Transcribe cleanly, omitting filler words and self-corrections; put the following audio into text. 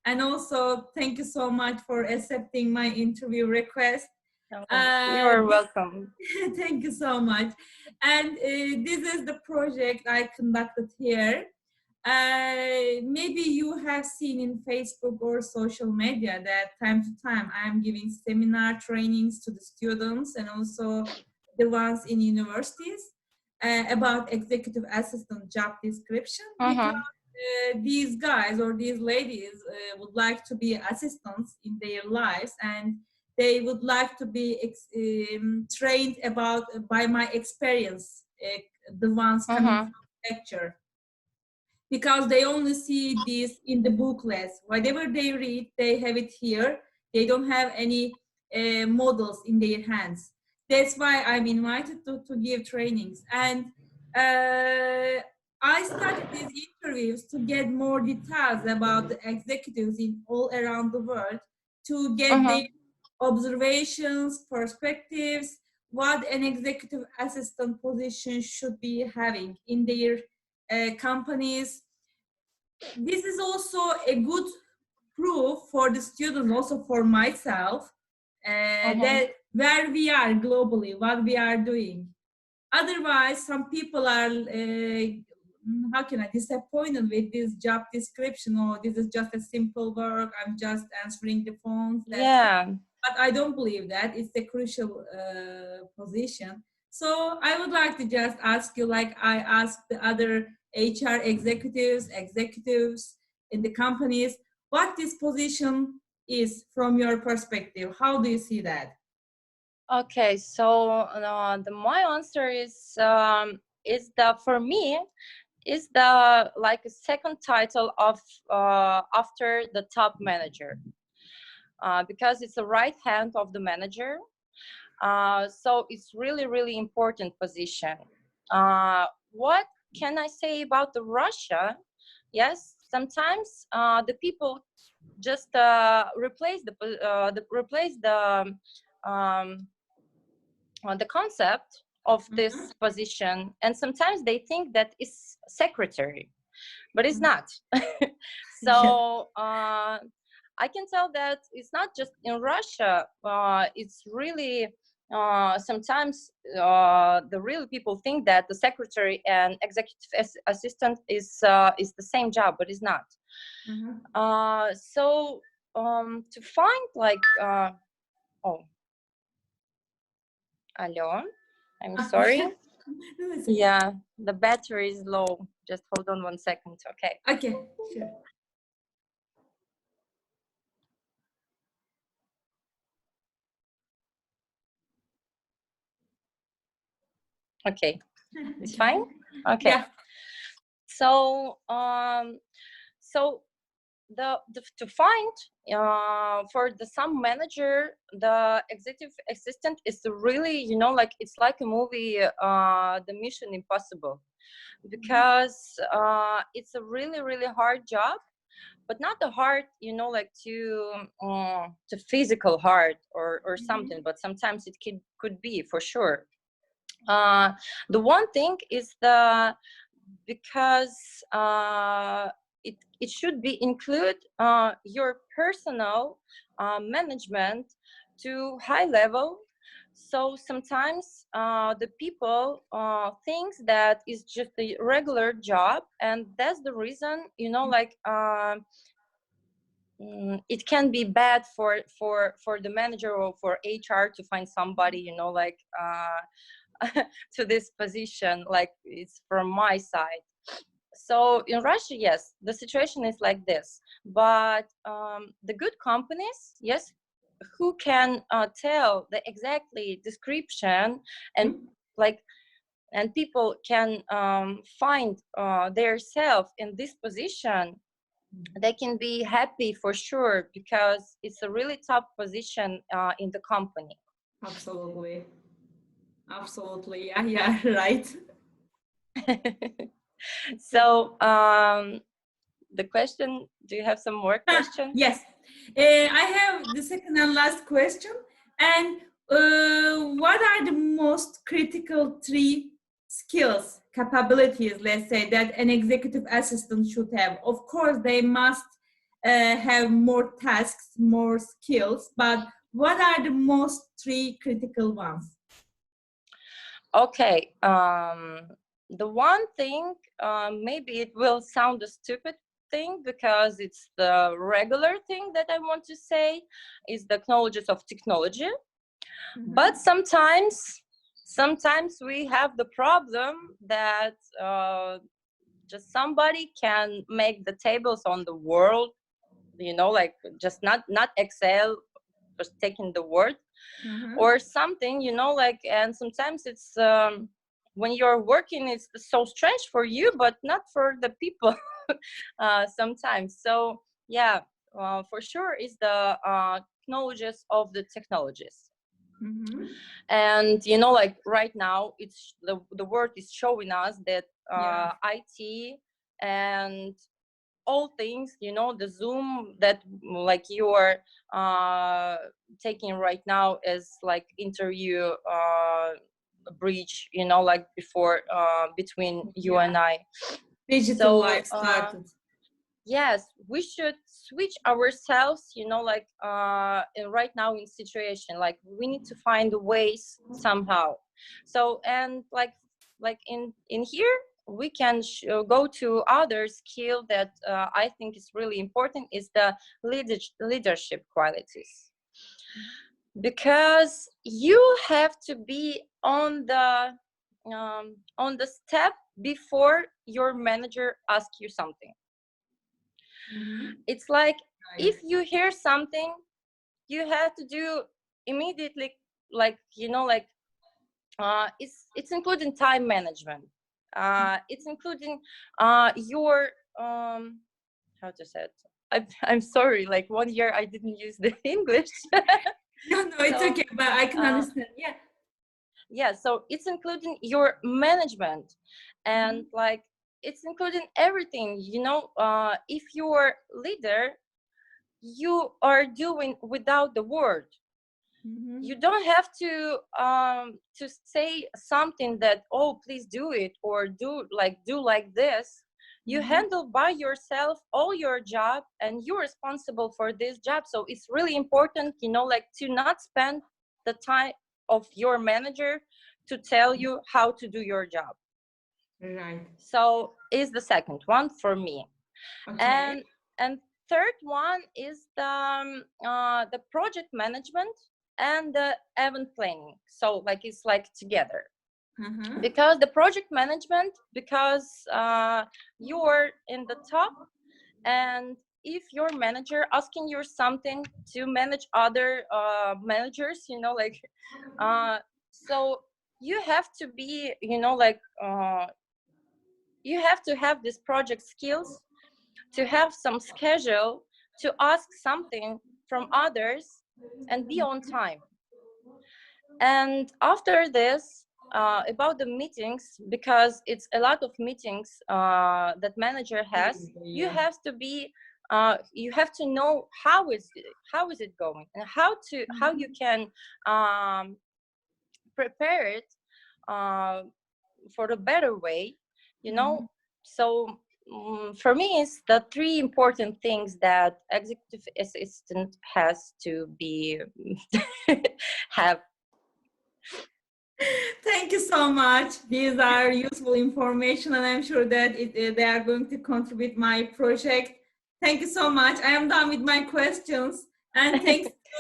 And also, thank you so much for accepting my interview request. You are This, welcome. thank you so much. And this is the project I conducted here. Maybe you have seen in Facebook or social media that time to time I am giving seminar trainings to the students and also the ones in universities about executive assistant job description, because these guys or these ladies would like to be assistants in their lives, and they would like to be trained about by my experience, the ones coming from lecture, because they only see this in the booklets. Whatever they read, they have it here. They don't have any models in their hands. That's why I'm invited to give trainings. And I started these interviews to get more details about the executives in all around the world, to get their observations, perspectives, what an executive assistant position should be having in their companies. This is also a good proof for the students, also for myself, that where we are globally, what we are doing. Otherwise, some people are, how can I, disappointed with this job description, or this is just a simple work, I'm just answering the phones, that's it. But I don't believe that. It's a crucial position. So I would like to just ask you, like I asked the other HR executives in the companies, what this position is from your perspective. How do you see that? Okay, so my answer is the, for me, is the like a second title of after the top manager, because it's the right hand of the manager. So it's really important position. What can I say about the Russia? Yes, sometimes the people just replace the concept of this position, and sometimes they think that it's secretary, but it's not. So I can tell that it's not just in Russia. It's really sometimes the real people think that the secretary and executive assistant is the same job, but it's not. So to find like oh, hello, I'm sorry. Yeah, the battery is low. Just hold on 1 second. Okay. Okay, sure. Okay, it's fine. Okay. Yeah. So so to find for the some manager, the executive assistant is really, you know, like it's like a movie, the Mission Impossible, because it's a really hard job, but not the hard, you know, like to physical hard or something, but sometimes it could be for sure. The one thing is because it should be include your personal management to high level. So sometimes the people think that it's just a regular job, and that's the reason, you know, like it can be bad for the manager or for HR to find somebody, you know, like to this position, like it's from my side. So in Russia, yes, the situation is like this, but the good companies, yes, who can tell the exactly description, and like, and people can find their self in this position, they can be happy for sure, because it's a really top position in the company. Absolutely. Absolutely. Yeah, right. So the question, do you have some more questions? Yes. I have the second and last question. And what are the most critical three skills, capabilities, let's say, that an executive assistant should have? Of course, they must have more tasks, more skills, but what are the most three critical ones? Okay, the one thing, maybe it will sound a stupid thing because it's the regular thing that I want to say, is the knowledge of technology. But sometimes we have the problem that just somebody can make the tables on the world, like just not Excel, just taking the word or something, like, and sometimes it's when you're working, it's so strange for you, but not for the people sometimes. So yeah, for sure is the knowledges of the technologies. And like right now, it's the world is showing us that IT and all things, the Zoom that like you are taking right now as like interview bridge, like before between you and I. Digital life started. Yes, we should switch ourselves, like right now in situation, like we need to find ways somehow. So, and like in here, we can go to other skill that I think is really important, is the leadership qualities. Because you have to be on the step before your manager asks you something. It's like if you hear something, you have to do immediately, like it's including time management. It's including your how to say it. I'm sorry, like 1 year I didn't use the English. No, it's okay, but I can understand. Yeah, so it's including your management, and like it's including everything, if you're leader, you are doing without the word. You don't have to say something that, oh, please do it, or do like this. You handle by yourself all your job, and you're responsible for this job. So it's really important, like to not spend the time of your manager to tell you how to do your job. Right. So is the second one for me. Okay. And third one is the project management and the event planning. So like it's like together. Because the project management, because you're in the top, and if your manager asking you something to manage other managers, like so you have to be, you have to have these project skills, to have some schedule, to ask something from others and be on time. And after this, about the meetings, because it's a lot of meetings that manager has, you have to be you have to know how is it going, and how you can prepare it for a better way, so for me, it's the three important things that executive assistant has to be have. Thank you so much. These are useful information, and I'm sure that they are going to contribute my project. Thank you so much. I am done with my questions, and thanks